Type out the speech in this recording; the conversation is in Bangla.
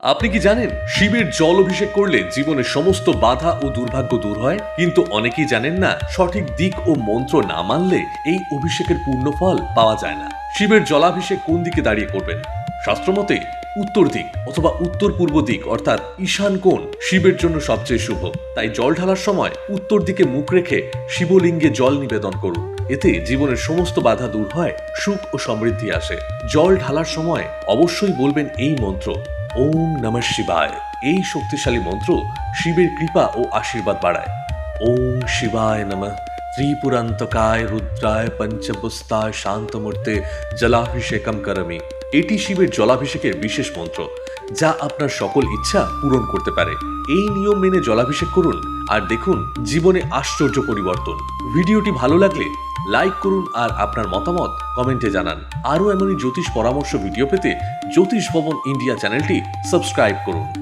আপনি কি জানেন শিবের জল অভিষেক করলে জীবনের সমস্ত বাধা ও দুর্ভাগ্য দূর হয়? কিন্তু অনেকেই জানেন না সঠিক দিক ও মন্ত্র না মানলে এই অভিষেকের পূর্ণ ফল পাওয়া যায় না। শিবের জলাভিষেক কোন দিকে দাঁড়িয়ে করবেন? শাস্ত্রমতে উত্তর দিক অথবা উত্তর পূর্ব দিক অর্থাৎ ঈশান কোণ শিবের জন্য সবচেয়ে শুভ। তাই জল ঢালার সময় উত্তর দিকে মুখ রেখে শিবলিঙ্গে জল নিবেদন করুন। এতে জীবনের সমস্ত বাধা দূর হয়, সুখ ও সমৃদ্ধি আসে। জল ঢালার সময় অবশ্যই বলবেন এই মন্ত্র, ওম নমঃ শিবায়। এই শক্তিশালী মন্ত্র শিবের কৃপা ও আশীর্বাদ বাড়ায়। ওম শিবায় নমঃ ত্রিপুরান্তকায় রুদ্রায় পঞ্চপুস্তায় শান্তমূর্তে জলাভিষেকম করমি। এটি শিবের জলাভিষেকের বিশেষ মন্ত্র, যা আপনার সকল ইচ্ছা পূরণ করতে পারে। এই নিয়ম মেনে জলাভিষেক করুন আর দেখুন জীবনে আশ্চর্য পরিবর্তন। ভিডিওটি ভালো লাগলে লাইক করুন আর আপনার মতামত কমেন্টে জানান। আরও এমনই জ্যোতিষ পরামর্শ ভিডিও পেতে জ্যোতিষ ভবন ইন্ডিয়া চ্যানেলটি সাবস্ক্রাইব করুন।